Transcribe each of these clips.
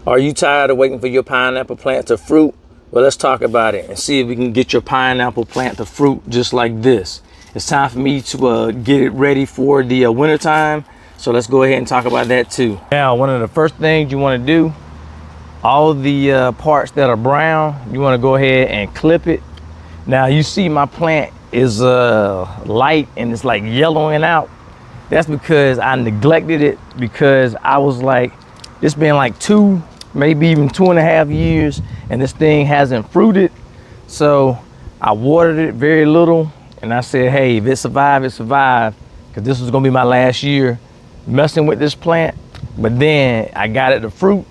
Are you tired of waiting for your pineapple plant to fruit? Well, let's talk about it and see if we can get your pineapple plant to fruit just like this. It's time for me to get it ready for the winter time. So let's go ahead and talk about that too. Now, one of the first things you want to do, all the parts that are brown, you want to go ahead and clip it. Now you see my plant is light and it's like yellowing out. That's because I neglected it, because I was like, it's been like 2, maybe even 2.5 years, and this thing hasn't fruited. So I watered it very little, and I said, hey, if it survived, it survived, because this was gonna be my last year messing with this plant. But then I got it to fruit,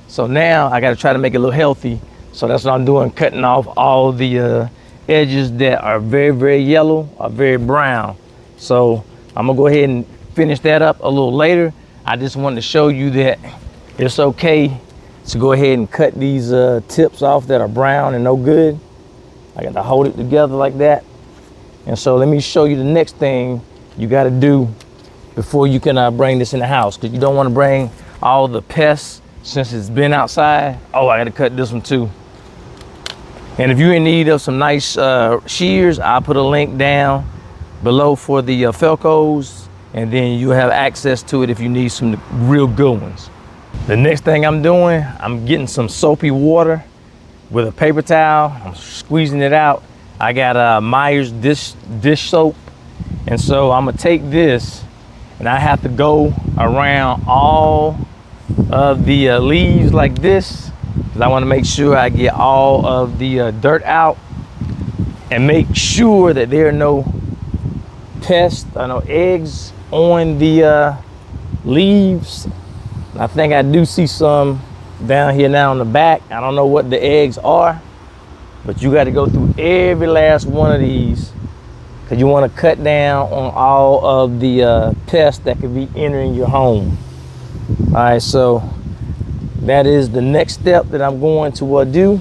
so now I gotta try to make it a little healthy. So that's what I'm doing, cutting off all the edges that are very, very yellow or very brown. So I'm gonna go ahead and finish that up a little later. I just wanted to show you that it's okay to go ahead and cut these tips off that are brown and no good. I got to hold it together like that. And so let me show you the next thing you got to do before you can bring this in the house, because you don't want to bring all the pests since it's been outside. Oh, I got to cut this one too. And if you're in need of some nice shears, I'll put a link down below for the Felcos, and then you have access to it if you need some real good ones. The next thing I'm doing, I'm getting some soapy water with a paper towel. I'm squeezing it out. I got Myers dish soap. And so I'm gonna take this and I have to go around all of the leaves like this, because I wanna make sure I get all of the dirt out and make sure that there are no pests or no eggs on the leaves. I think I do see some down here now on the back. I don't know what the eggs are, but you got to go through every last one of these, because you want to cut down on all of the pests that could be entering your home. All right, so that is the next step that I'm going to do,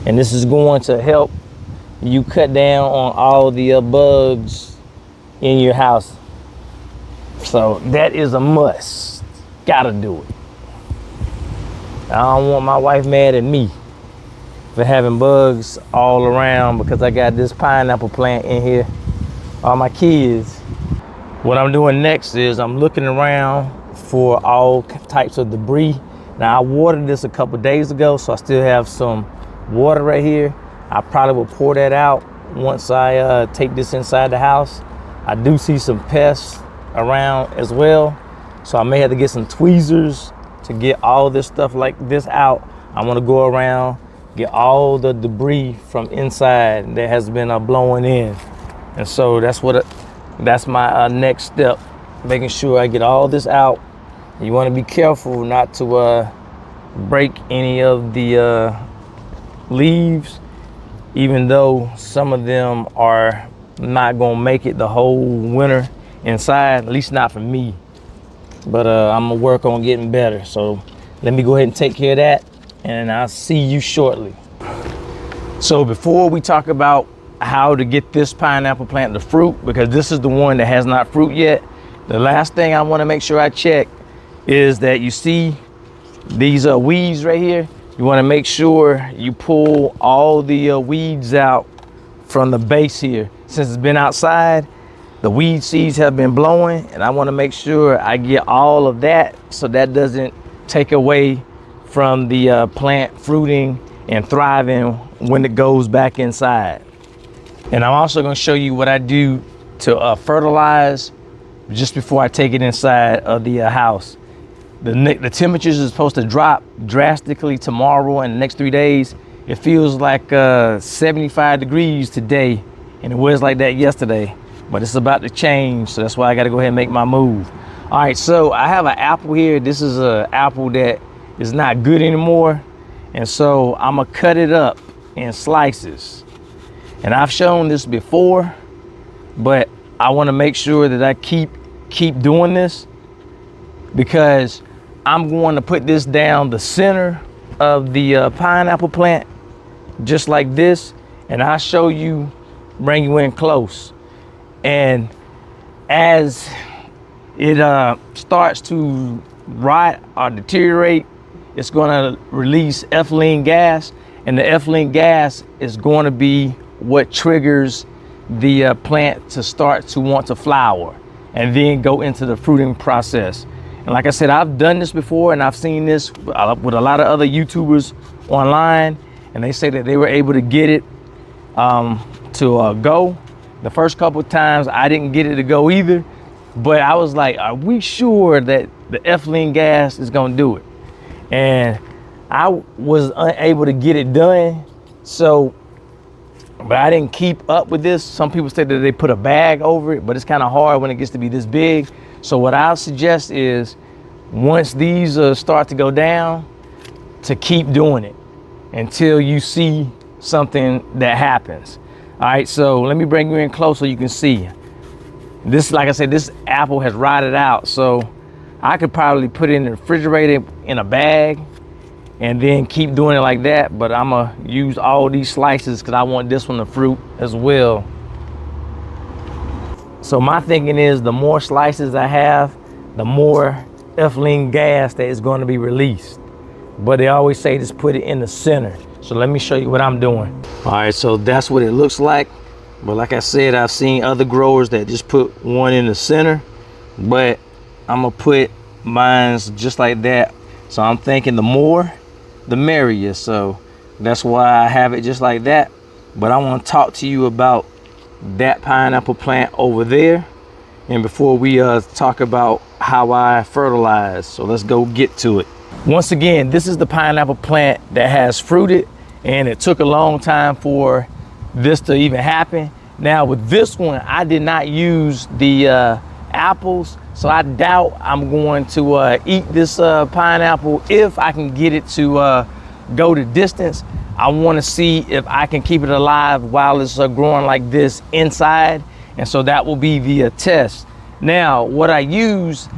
and this is going to help you cut down on all the bugs in your house. So that is a must. Gotta do it. I don't want my wife mad at me for having bugs all around because I got this pineapple plant in here. All my kids. What I'm doing next is I'm looking around for all types of debris. Now, I watered this a couple days ago, so I still have some water right here. I probably will pour that out once I take this inside the house. I do see some pests around as well, so I may have to get some tweezers to get all this stuff like this out. I want to go around, get all the debris from inside that has been blowing in, and so that's my next step, making sure I get all this out. You want to be careful not to break any of the leaves, even though some of them are not gonna make it the whole winter inside, at least not for me. But I'm gonna work on getting better. So let me go ahead and take care of that, and I'll see you shortly. So before we talk about how to get this pineapple plant to fruit, because this is the one that has not fruit yet, the last thing I want to make sure I check is that you see these weeds right here. You want to make sure you pull all the weeds out from the base here. Since it's been outside, the weed seeds have been blowing, and I want to make sure I get all of that so that doesn't take away from the plant fruiting and thriving when it goes back inside. And I'm also going to show you what I do to fertilize just before I take it inside of the house. The temperatures is supposed to drop drastically tomorrow and the next 3 days. It feels like 75 degrees today, and it was like that yesterday, but it's about to change, so that's why I got to go ahead and make my move. All right, so I have an apple here. This is an apple that is not good anymore, and so I'm gonna cut it up in slices. And I've shown this before, but I want to make sure that I keep doing this, because I'm going to put this down the center of the pineapple plant, just like this, and I'll show you, bring you in close. And as it starts to rot or deteriorate, it's going to release ethylene gas, and the ethylene gas is going to be what triggers the plant to start to want to flower and then go into the fruiting process. And like I said, I've done this before, and I've seen this with a lot of other YouTubers online, and they say that they were able to get it to go. The first couple of times I didn't get it to go either, but I was like, are we sure that the ethylene gas is gonna do it? And I was unable to get it done. So, but I didn't keep up with this. Some people say that they put a bag over it, but it's kind of hard when it gets to be this big. So what I'll suggest is, once these start to go down, to keep doing it until you see something that happens. All right, so let me bring you in close so you can see. This, like I said, this apple has rotted out, so I could probably put it in the refrigerator in a bag and then keep doing it like that, but I'm gonna use all these slices because I want this one to fruit as well. So my thinking is, the more slices I have, the more ethylene gas that is going to be released. But they always say just put it in the center. So let me show you what I'm doing. All right, so that's what it looks like. But like I said, I've seen other growers that just put one in the center, but I'm gonna put mine's just like that. So I'm thinking the more, the merrier. So that's why I have it just like that. But I want to talk to you about that pineapple plant over there, and before we talk about how I fertilize. So let's go get to it. Once again, this is the pineapple plant that has fruited, and it took a long time for this to even happen. Now with this one, I did not use the apples, so I doubt I'm going to eat this pineapple if I can get it to go the distance. I want to see if I can keep it alive while it's growing like this inside, and so that will be the test. Now what I used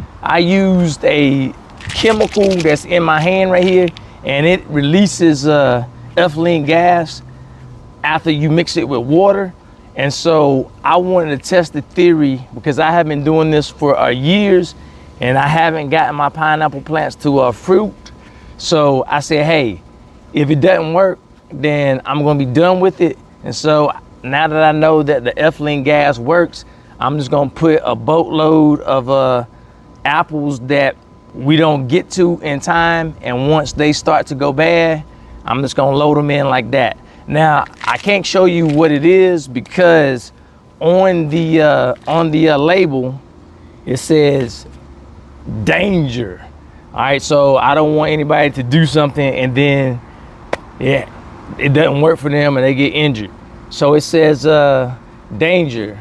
a chemical that's in my hand right here, and it releases ethylene gas after you mix it with water. And so I wanted to test the theory because I have been doing this for years and I haven't gotten my pineapple plants to fruit. So I said, hey, if it doesn't work, then I'm gonna be done with it. And so now that I know that the ethylene gas works, I'm just gonna put a boatload of apples that we don't get to in time, and once they start to go bad, I'm just gonna load them in like that. Now I can't show you what it is because on the label it says danger. All right, so I don't want anybody to do something and then it doesn't work for them and they get injured. So it says danger.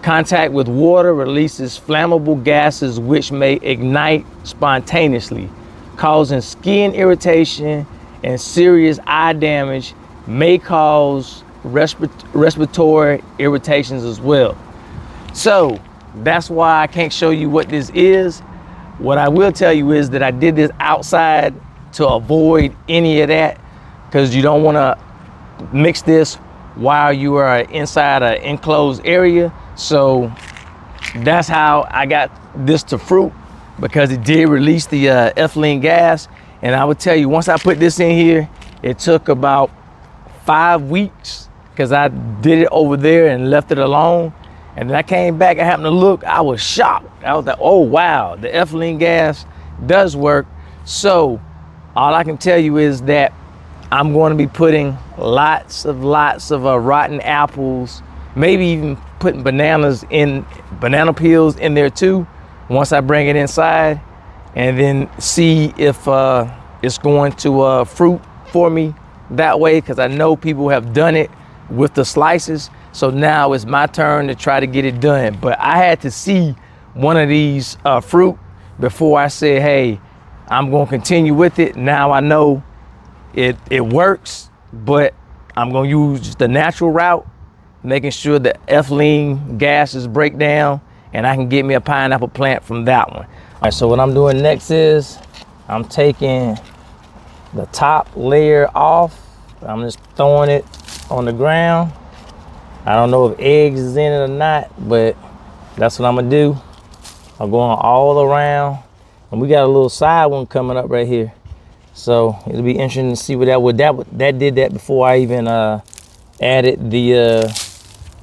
Contact with water releases flammable gases which may ignite spontaneously, causing skin irritation and serious eye damage, may cause respiratory irritations as well. So that's why I can't show you what this is. What I will tell you is that I did this outside to avoid any of that, because you don't want to mix this while you are inside an enclosed area. So that's how I got this to fruit, because it did release the ethylene gas. And I would tell you, once I put this in here, it took about 5 weeks because I did it over there and left it alone. And then I came back, I happened to look, I was shocked. I was like, oh wow, the ethylene gas does work. So all I can tell you is that I'm going to be putting lots of rotten apples, maybe even putting banana peels in there too, once I bring it inside, and then see if it's going to fruit for me that way, because I know people have done it with the slices. So now it's my turn to try to get it done. But I had to see one of these fruit before I said, hey, I'm going to continue with it. Now I know it works, but I'm going to use just the natural route, making sure the ethylene gases break down and I can get me a pineapple plant from that one. All right, so what I'm doing next is I'm taking the top layer off. I'm just throwing it on the ground. I don't know if eggs is in it or not, but that's what I'm gonna do. I'm going all around, and we got a little side one coming up right here. So it'll be interesting to see what that did that before I even added the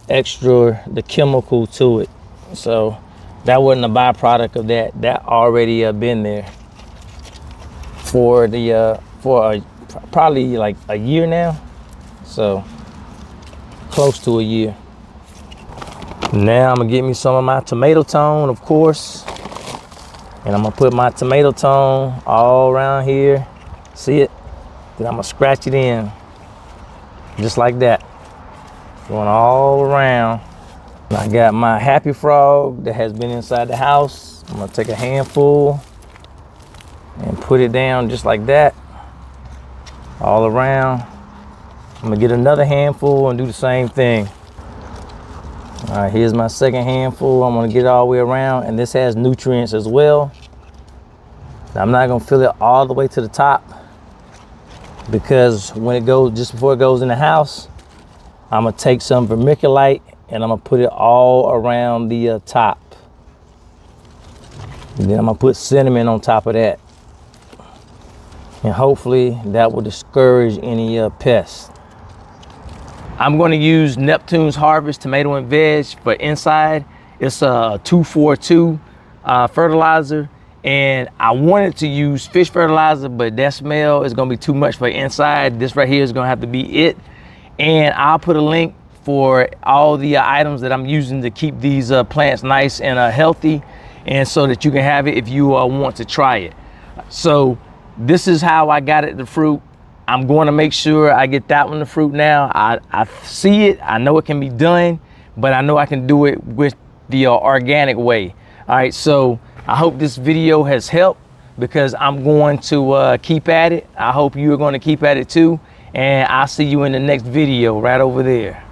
the chemical to it. So that wasn't a byproduct of that. That already been there for probably like a year now. So close to a year. Now I'm gonna get me some of my tomato tone, of course. And I'm gonna put my tomato tone all around here. See it? Then I'm gonna scratch it in. Just like that. Going all around. And I got my happy frog that has been inside the house. I'm gonna take a handful and put it down just like that. All around. I'm gonna get another handful and do the same thing. All right, here's my second handful. I'm gonna get it all the way around, and this has nutrients as well. Now, I'm not gonna fill it all the way to the top because when it goes, just before it goes in the house, I'm gonna take some vermiculite and I'm gonna put it all around the top. And then I'm gonna put cinnamon on top of that. And hopefully that will discourage any pests. I'm going to use Neptune's Harvest Tomato and Veg for inside. It's a 242 fertilizer, and I wanted to use fish fertilizer, but that smell is going to be too much for inside. This right here is going to have to be it. And I'll put a link for all the items that I'm using to keep these plants nice and healthy, and so that you can have it if you want to try it. So this is how I got it, the fruit. I'm going to make sure I get that one, the fruit now. I see it, I know it can be done, but I know I can do it with the organic way. All right, so I hope this video has helped because I'm going to keep at it. I hope you're going to keep at it too. And I'll see you in the next video right over there.